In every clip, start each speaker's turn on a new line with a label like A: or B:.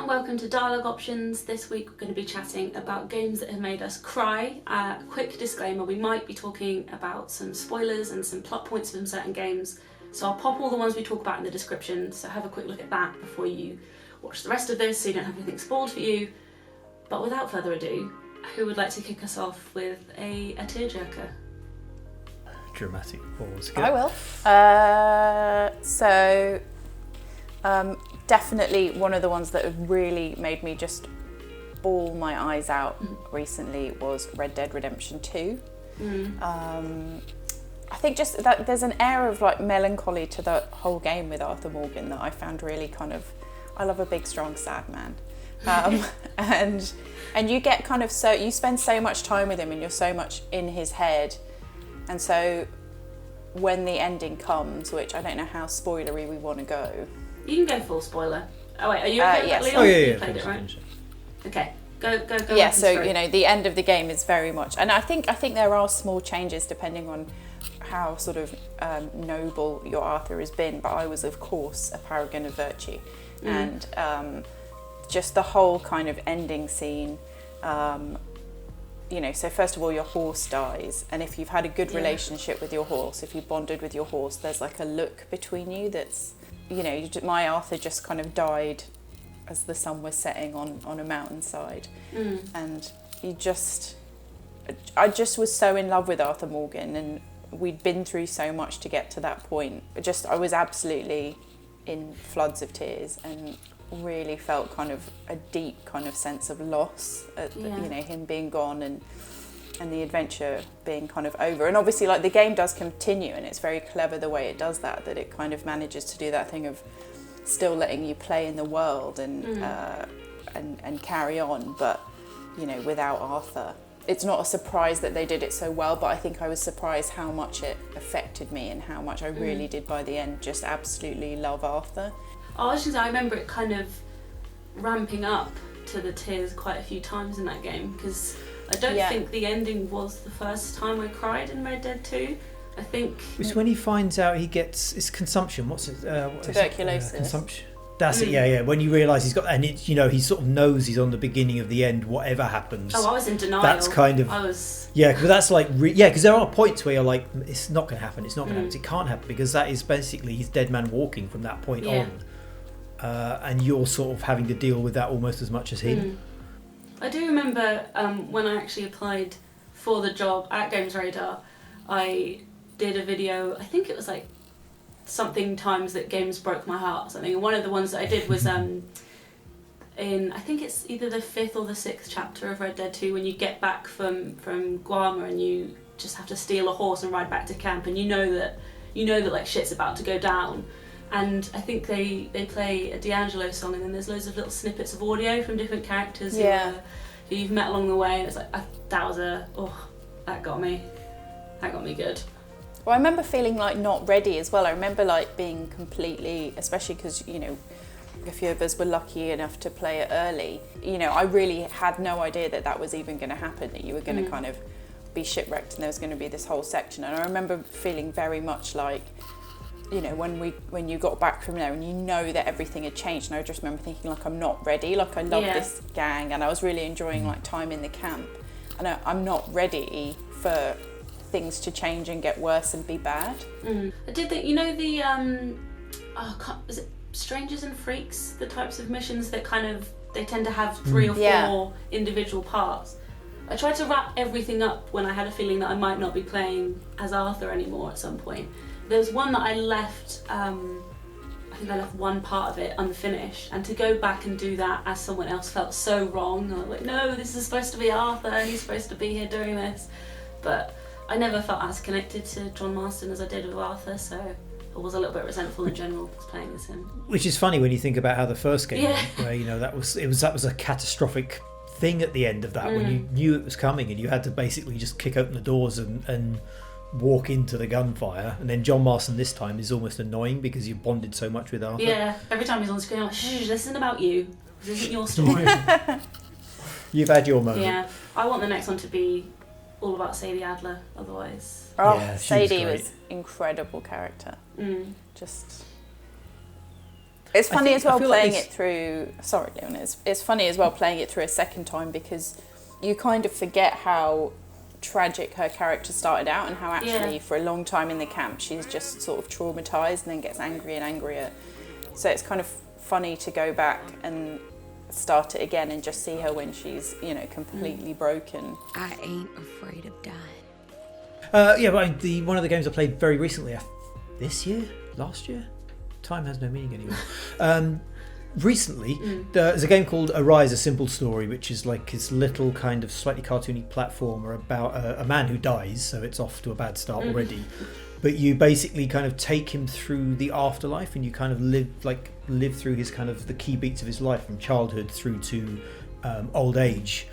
A: and welcome to Dialogue Options. This week we're going to be chatting about games that have made us cry. Quick disclaimer, we might be talking about some spoilers and some plot points from certain games, so I'll pop all the ones we talk about in the description, so have a quick look at that before you watch the rest of this so you don't have anything spoiled for you. But without further ado, who would like to kick us off with a tearjerker?
B: Dramatic pause.
C: I will. Definitely one of the ones that have really made me just bawl my eyes out recently was Red Dead Redemption 2. I think just that there's an air of like melancholy to the whole game with Arthur Morgan that I found really kind of, I love a big strong sad man. And you get kind of you spend so much time with him and you're so much in his head, and so when the ending comes, which I don't know how spoilery we want to go.
A: You can go full spoiler. Oh wait, are you okay with that, Leon?
B: Oh yeah,
A: You played it, right? Okay, go.
C: Yeah, so you know the end of the game is very much, and I think there are small changes depending on how sort of noble your Arthur has been, but I was of course a paragon of virtue, and just the whole kind of ending scene. You know, so first of all, your horse dies, and if you've had a good relationship with your horse, if you bonded with your horse, there's like a look between you that's, you know, my Arthur just kind of died as the sun was setting on a mountainside, and I just was so in love with Arthur Morgan, and we'd been through so much to get to that point. I was absolutely in floods of tears and really felt kind of a deep kind of sense of loss at you know, him being gone and the adventure being kind of over. And obviously like the game does continue, and it's very clever the way it does that it kind of manages to do that thing of still letting you play in the world and carry on, but you know, without Arthur. It's not a surprise that they did it so well, but I think I was surprised how much it affected me and how much I really did by the end just absolutely love Arthur.
A: I remember it kind of ramping up to the tears quite a few times in that game, because I don't think the ending was the first time I cried in Red Dead 2. I think
B: it's when he finds out he gets it's consumption. What's it?
C: Tuberculosis.
B: Consumption. That's it. Yeah. When you realise he's got, and it's, you know, he sort of knows he's on the beginning of the end. Whatever happens.
A: Oh, I was in denial.
B: That's kind of. because that's like because there are points where you're like, it's not going to happen. It's not going to happen. It can't happen, because that is basically he's dead man walking from that point on. And you're sort of having to deal with that almost as much as him.
A: I do remember when I actually applied for the job at Games Radar, I did a video, I think it was like something times that games broke my heart or something, and one of the ones that I did was in, I think it's either the 5th or the 6th chapter of Red Dead 2, when you get back from Guarma and you just have to steal a horse and ride back to camp, and you know that like shit's about to go down. And I think they play a D'Angelo song, and then there's loads of little snippets of audio from different characters who you've met along the way, and it's like that got me good.
C: Well, I remember feeling like not ready as well. I remember like being completely, especially because, you know, a few of us were lucky enough to play it early. You know, I really had no idea that was even going to happen, that you were going to kind of be shipwrecked and there was going to be this whole section. And I remember feeling very much like, you know, when you got back from there and you know that everything had changed, and I just remember thinking like, I'm not ready, like I love this gang and I was really enjoying like time in the camp, and I'm not ready for things to change and get worse and be bad.
A: I did think, you know, the is it Strangers and Freaks, the types of missions that kind of they tend to have 3 or 4 individual parts. I tried to wrap everything up when I had a feeling that I might not be playing as Arthur anymore at some point. There's one that I left, I think I left one part of it unfinished, and to go back and do that as someone else felt so wrong. I was like, no, this is supposed to be Arthur, and he's supposed to be here doing this. But I never felt as connected to John Marston as I did with Arthur, so I was a little bit resentful in general playing as him. Which
B: is funny when you think about how the first game went, where, you know, that was a catastrophic thing at the end of that, when you knew it was coming and you had to basically just kick open the doors and walk into the gunfire. And then John Marston this time is almost annoying because you bonded so much with Arthur.
A: Yeah, every time he's on the screen I'm like, shh, this isn't about you, this isn't your story.
B: You've had your moment.
A: Yeah, I want the next one to be all about Sadie Adler otherwise.
C: Sadie was incredible character. Just It's funny as well playing it through. Sorry, Leon. It's funny as well playing it through a second time because you kind of forget how tragic her character started out and how actually for a long time in the camp she's just sort of traumatized and then gets angrier and angrier. So it's kind of funny to go back and start it again and just see her when she's, you know, completely broken.
D: I ain't afraid of dying.
B: But one of the games I played very recently, last year, time has no meaning anymore. Recently, there's a game called Arise, A Simple Story, which is like this little kind of slightly cartoony platformer about a man who dies, so it's off to a bad start already. But you basically kind of take him through the afterlife, and you kind of live through his kind of the key beats of his life from childhood through to old age.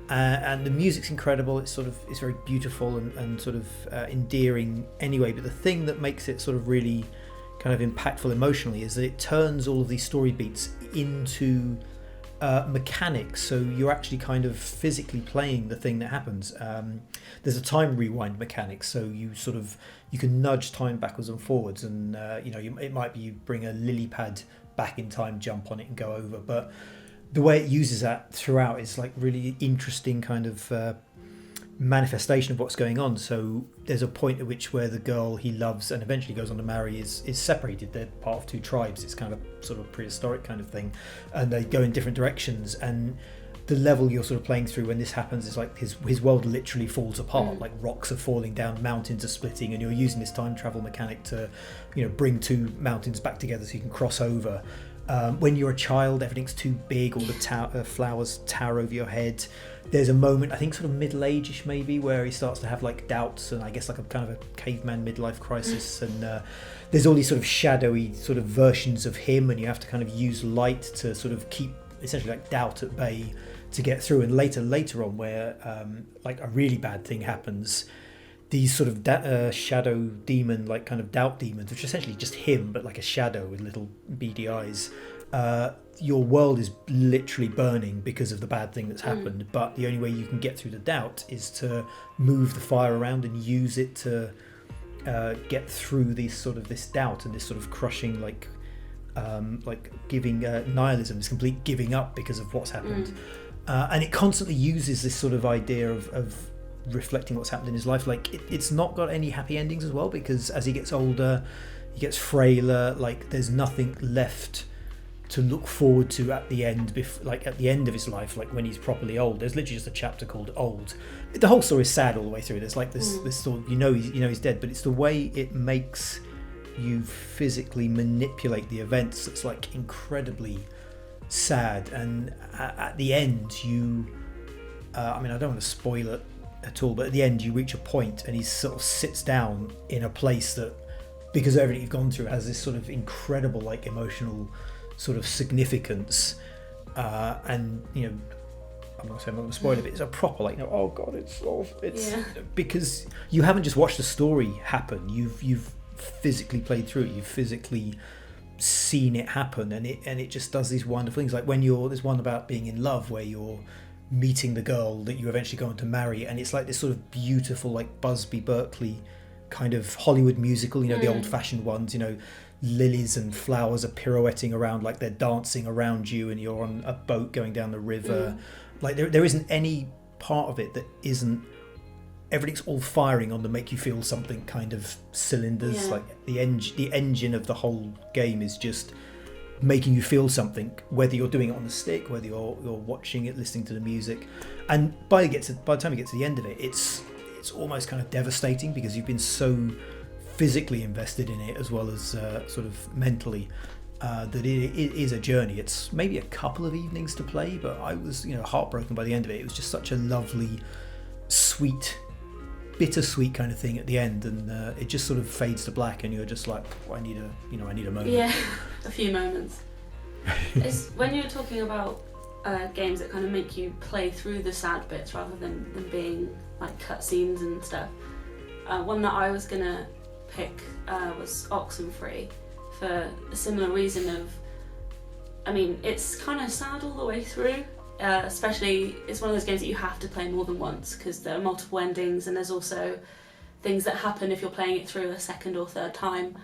B: And the music's incredible. It's very beautiful and sort of endearing anyway. But the thing that makes it sort of really kind of impactful emotionally is that it turns all of these story beats into mechanics, so you're actually kind of physically playing the thing that happens. There's a time rewind mechanic, so you can nudge time backwards and forwards, and it might be you bring a lily pad back in time, jump on it and go over, but the way it uses that throughout is like really interesting kind of manifestation of what's going on. So there's a point at which where the girl he loves and eventually goes on to marry is separated. They're part of two tribes. It's kind of sort of prehistoric kind of thing, and they go in different directions, and the level you're sort of playing through when this happens is like his world literally falls apart. Like rocks are falling down, mountains are splitting, and you're using this time travel mechanic to bring two mountains back together so you can cross over. When you're a child, everything's too big, all the flowers tower over your head. There's a moment, I think sort of middle-age-ish maybe, where he starts to have like doubts and I guess like a kind of a caveman midlife crisis, and there's all these sort of shadowy sort of versions of him, and you have to kind of use light to sort of keep essentially like doubt at bay to get through. And later on where like a really bad thing happens, these sort of shadow demon, like kind of doubt demons, which are essentially just him but like a shadow with little beady eyes, your world is literally burning because of the bad thing that's happened, but the only way you can get through the doubt is to move the fire around and use it to get through this doubt and this sort of crushing like giving nihilism, this complete giving up because of what's happened. And it constantly uses this sort of idea of reflecting what's happened in his life. Like it's not got any happy endings as well, because as he gets older he gets frailer, like there's nothing left to look forward to at the end, at the end of his life, like when he's properly old. There's literally just a chapter called Old. The whole story is sad all the way through. There's like this sort of, he's dead, but it's the way it makes you physically manipulate the events that's like incredibly sad. And at the end I don't want to spoil it at all, but at the end you reach a point and he sort of sits down in a place that, because of everything you've gone through, has this sort of incredible like emotional sort of significance, and I'm not saying I'm not going to spoil it, but it's a proper like oh god, it's because you haven't just watched the story happen, you've physically played through it, you've physically seen it happen, and it just does these wonderful things. Like when there's one about being in love where you're meeting the girl that you eventually go on to marry, and it's like this sort of beautiful like Busby Berkeley kind of Hollywood musical, the old-fashioned ones, lilies and flowers are pirouetting around like they're dancing around you, and you're on a boat going down the river. Like there isn't any part of it that isn't, everything's all firing on to make you feel something kind of cylinders. Like the engine of the whole game is just making you feel something, whether you're doing it on the stick, whether you're watching it, listening to the music. And by the time you get to the end of it, it's almost kind of devastating, because you've been so physically invested in it as well as sort of mentally, that it is a journey. It's maybe a couple of evenings to play, but I was heartbroken by the end of it. It was just such a lovely, sweet, bittersweet kind of thing at the end, and it just sort of fades to black, and you're just like, I need a moment.
A: Yeah, a few moments. It's when you're talking about games that kind of make you play through the sad bits rather than being like cutscenes and stuff. One that I was gonna pick was Oxenfree, for a similar reason it's kind of sad all the way through. Especially, it's one of those games that you have to play more than once, because there are multiple endings, and there's also things that happen if you're playing it through a second or third time.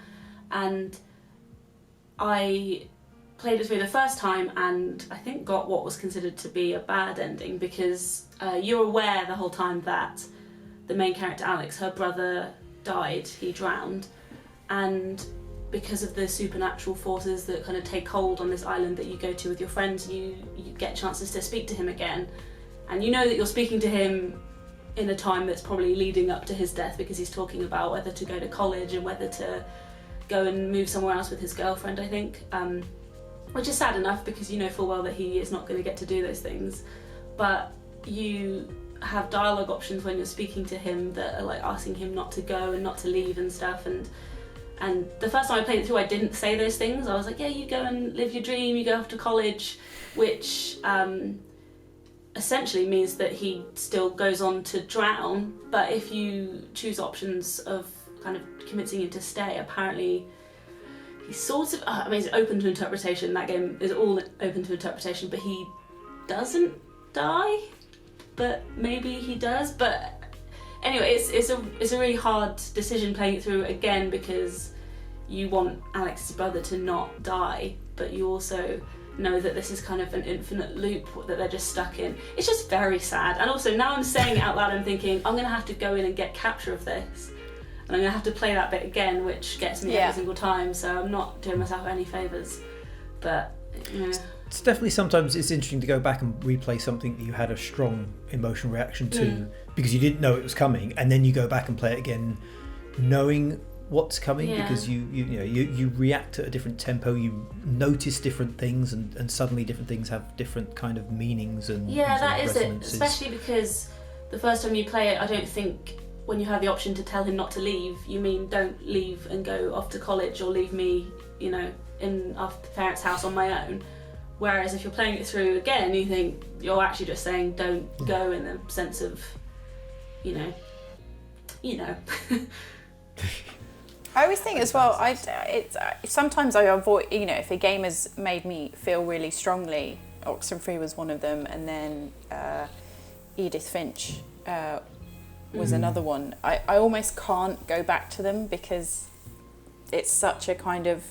A: And I played it through the first time and I think got what was considered to be a bad ending because you're aware the whole time that the main character Alex, her brother died, he drowned, and because of the supernatural forces that kind of take hold on this island that you go to with your friends, you get chances to speak to him again, and you know that you're speaking to him in a time that's probably leading up to his death because he's talking about whether to go to college and whether to go and move somewhere else with his girlfriend, I think, which is sad enough because you know full well that he is not going to get to do those things, but you have dialogue options when you're speaking to him that are like asking him not to go and not to leave and stuff, and the first time I played it through I didn't say those things. I was like, yeah, you go and live your dream, you go off to college, which essentially means that he still goes on to drown, but if you choose options of kind of convincing him to stay, apparently he's sort of, I mean, it's open to interpretation, that game is all open to interpretation, but he doesn't die, but maybe he does, but anyway, it's a really hard decision playing it through again because you want Alex's brother to not die, but you also know that this is kind of an infinite loop that they're just stuck in. It's just very sad, and also now I'm saying it out loud, I'm thinking I'm gonna have to go in and get capture of this, and I'm gonna have to play that bit again, which gets me every single time. So I'm not doing myself any favours, but you know.
B: It's definitely sometimes it's interesting to go back and replay something that you had a strong emotional reaction to because you didn't know it was coming, and then you go back and play it again, knowing what's coming because you react at a different tempo, you notice different things, and suddenly different things have different kind of meanings and
A: that is it. Especially because the first time you play it, I don't think when you have the option to tell him not to leave, you mean don't leave and go off to college or leave me, you know, in our parents' house on my own. Whereas if you're playing it through again, you think you're actually just saying don't go in the sense of, you know.
C: I always think as well, sometimes I avoid, you know, if a game has made me feel really strongly, Oxenfree was one of them, and then Edith Finch was another one. I almost can't go back to them because it's such a kind of...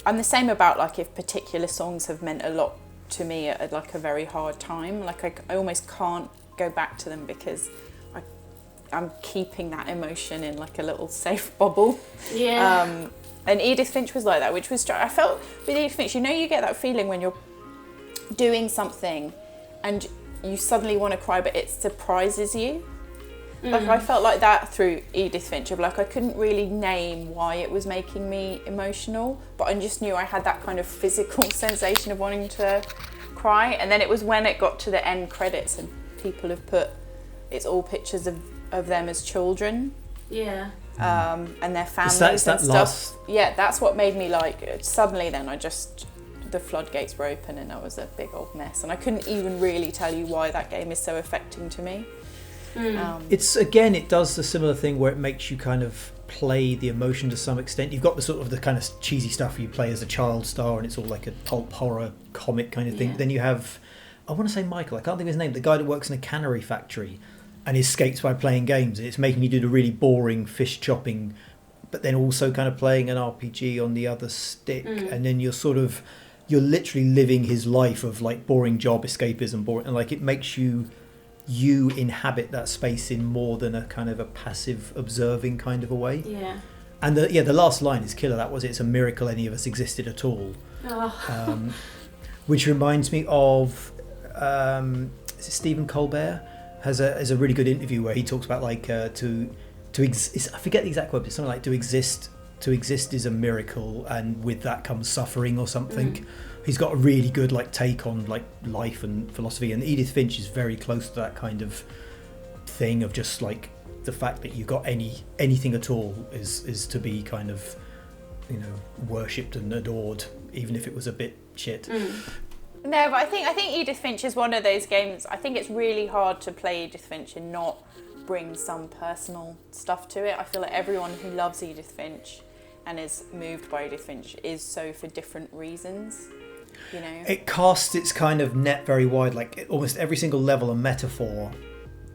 C: I'm the same about like if particular songs have meant a lot to me at like a very hard time, like I almost can't go back to them because I'm keeping that emotion in like a little safe bubble.
A: Yeah.
C: And Edith Finch was like that, which was, I felt with Edith Finch, you know, you get that feeling when you're doing something and you suddenly want to cry, but it surprises you. Like I felt like that through Edith Finch, of like I couldn't really name why it was making me emotional, but I just knew I had that kind of physical sensation of wanting to cry. And then it was when it got to the end credits and people have put, it's all pictures of them as children.
A: Yeah.
C: And their families
B: that
C: and stuff. Yeah, that's what made me like, suddenly then the floodgates were open and that was a big old mess. And I couldn't even really tell you why that game is so affecting to me.
B: It's again, it does the similar thing where it makes you kind of play the emotion to some extent. You've got the sort of the kind of cheesy stuff you play as a child star and it's all like a pulp horror comic kind of thing. Then you have, I want to say Michael, I can't think of his name, the guy that works in a cannery factory and escapes by playing games. It's making you do the really boring fish chopping, but then also kind of playing an RPG on the other stick, and then you're literally living his life of like boring job escapism, boring, and like it makes you inhabit that space in more than a kind of a passive observing kind of a way.
A: Yeah.
B: And the last line is killer. That was, it's a miracle any of us existed at all. Which reminds me of Stephen Colbert has a really good interview where he talks about like I forget the exact word, but it's something like to exist is a miracle, and with that comes suffering or something. He's got a really good like take on like life and philosophy, and Edith Finch is very close to that kind of thing of just like the fact that you've got anything at all is to be kind of, you know, worshipped and adored, even if it was a bit shit.
C: No, but I think Edith Finch is one of those games. I think it's really hard to play Edith Finch and not bring some personal stuff to it. I feel like everyone who loves Edith Finch and is moved by Edith Finch is so for different reasons. You know,
B: it casts its kind of net very wide. Like almost every single level and metaphor,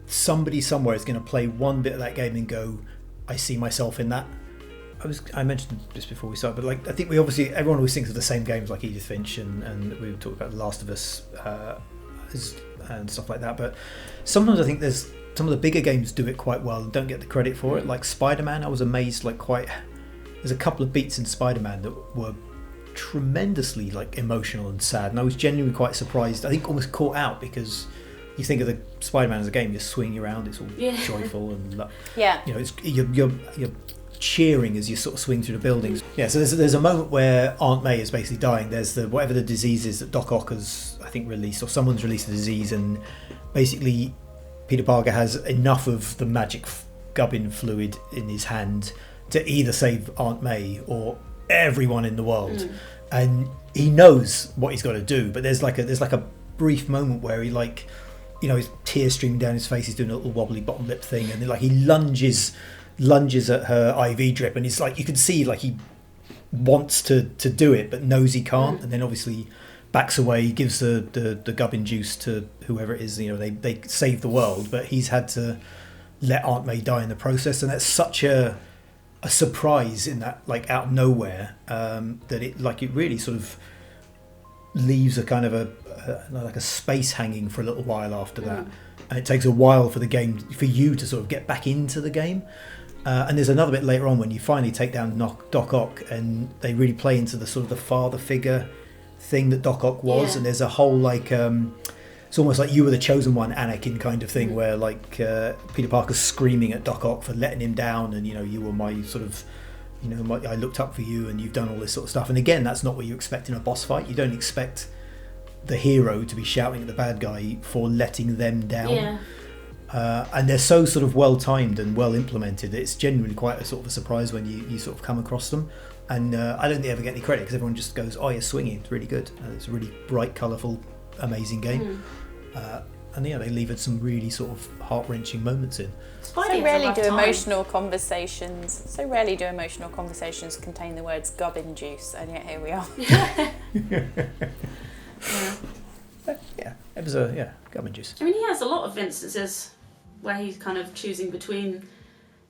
B: somebody somewhere is going to play one bit of that game and go, I see myself in that. I mentioned this before we started, but like I think everyone always thinks of the same games like Edith Finch and we talked about The Last of Us and stuff like that. But sometimes I think there's some of the bigger games do it quite well and don't get the credit for it. Like Spider-Man, I was amazed. There's a couple of beats in Spider-Man that were tremendously like emotional and sad, and I was genuinely quite surprised. I think almost caught out because you think of the Spider-Man as a game, you're swinging around, it's all joyful and it's you're cheering as you sort of swing through the buildings. So there's a moment where Aunt May is basically dying. There's whatever the disease is that Doc Ock has, I think, released, or someone's released the disease, and basically Peter Parker has enough of the magic gubbin fluid in his hand to either save Aunt May or everyone in the world. And he knows what he's got to do, but there's like a brief moment where he his tears streaming down his face, he's doing a little wobbly bottom lip thing, and then he lunges at her IV drip, and it's like you can see like he wants to do it but knows he can't, and then obviously backs away, gives the gubbin juice to whoever it is. They save the world, but he's had to let Aunt May die in the process, and that's such a surprise in that, like, out of nowhere, that it really sort of leaves a kind of a space hanging for a little while after that, and it takes a while for you to sort of get back into the game. And there's another bit later on when you finally take down Doc Ock, and they really play into the sort of the father figure thing that Doc Ock was, and there's a whole it's almost like you were the chosen one, Anakin kind of thing, where Peter Parker's screaming at Doc Ock for letting him down, and you were my sort of, I looked up for you, and you've done all this sort of stuff. And again, that's not what you expect in a boss fight. You don't expect the hero to be shouting at the bad guy for letting them down. And they're so sort of well timed and well implemented. It's genuinely quite a sort of a surprise when you sort of come across them. And I don't think they ever get any credit because everyone just goes, "Oh, you're swinging. It's really good. It's a really bright, colourful, amazing game." And they levered some really sort of heart-wrenching moments in.
C: So rarely do emotional conversations contain the words gubbin juice, and yet here we are.
B: It was gubbin juice.
A: I mean, he has a lot of instances where he's kind of choosing between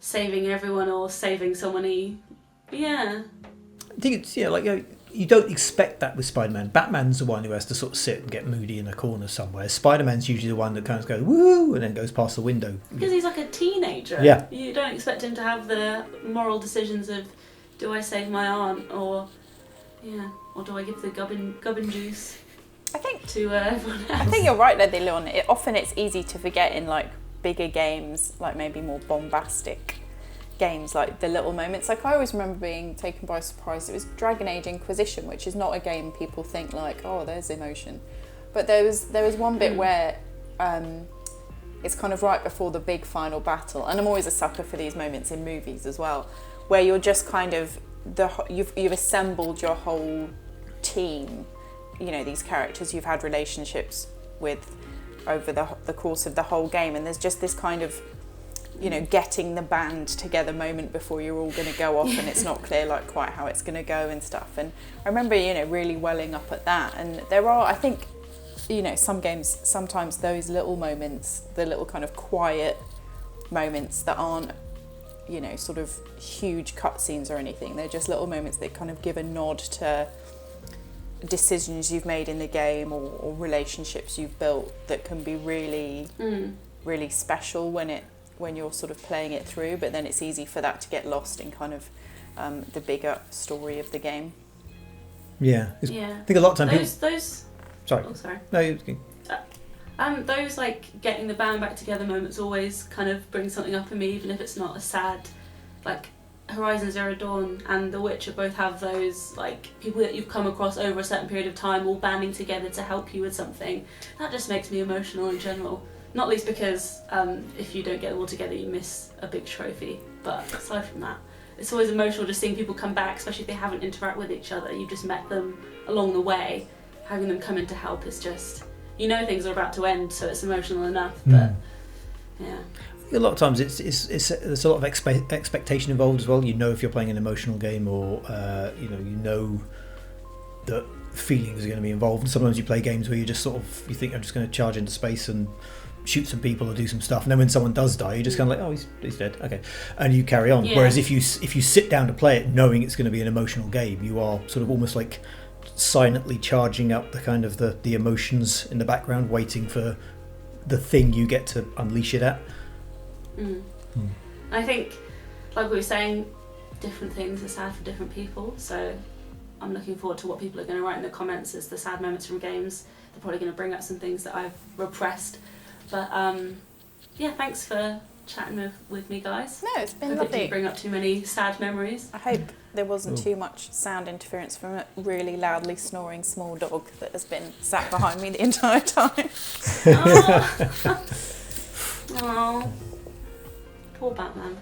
A: saving everyone or saving someone I
B: think it's you don't expect that with Spider-Man. Batman's the one who has to sort of sit and get moody in a corner somewhere. Spider-Man's usually the one that kind of goes woo and then goes past the window.
A: Because he's like a teenager.
B: Yeah.
A: You don't expect him to have the moral decisions of, do I save my aunt or do I give the gubbin juice?
C: I think
A: to everyone else.
C: I think you're right there, Leon. Often it's easy to forget in like bigger games, like maybe more bombastic games, like the little moments. Like I always remember being taken by surprise. It was Dragon Age Inquisition, which is not a game people think like, oh, there's emotion. But there was one bit where it's kind of right before the big final battle, and I'm always a sucker for these moments in movies as well, where you're just kind of you've assembled your whole team. These characters you've had relationships with over the course of the whole game, and there's just this kind of getting the band together moment before you're all going to go off and it's not clear like quite how it's going to go and stuff. And I remember really welling up at that. And there are, I think, some games, sometimes those little moments, the little kind of quiet moments that aren't sort of huge cutscenes or anything, they're just little moments that kind of give a nod to decisions you've made in the game or relationships you've built that can be really really special when you're sort of playing it through, but then it's easy for that to get lost in kind of the bigger story of the game.
B: I think a lot of times
A: those
B: sorry.
A: Oh, sorry.
B: No, you
A: those like getting the band back together moments always kind of bring something up in me, even if it's not a sad, like Horizon Zero Dawn and The Witcher both have those like people that you've come across over a certain period of time all banding together to help you with something. That just makes me emotional in general. Not least because if you don't get them all together, you miss a big trophy. But aside from that, it's always emotional just seeing people come back, especially if they haven't interacted with each other. You've just met them along the way. Having them come in to help is just, things are about to end, so it's emotional enough. But
B: a lot of times it's there's a lot of expectation involved as well. If you're playing an emotional game, or that feelings are going to be involved. And sometimes you play games where you just you think, I'm just going to charge into space and shoot some people or do some stuff, and then when someone does die, you're just kind of like, oh, he's dead, okay, and you carry on.
A: Yeah.
B: Whereas if you sit down to play it knowing it's going to be an emotional game, you are sort of almost like silently charging up the kind of the emotions in the background, waiting for the thing you get to unleash it at.
A: I think, like we were saying, different things are sad for different people, so I'm looking forward to what people are going to write in the comments as the sad moments from games. They're probably going to bring up some things that I've repressed, but yeah, thanks for chatting with me, guys.
C: No, it's been
A: I hope it
C: lovely.
A: didn't bring up too many sad memories.
C: I hope there wasn't too much sound interference from a really loudly snoring small dog that has been sat behind me the entire time.
A: Oh, poor Batman.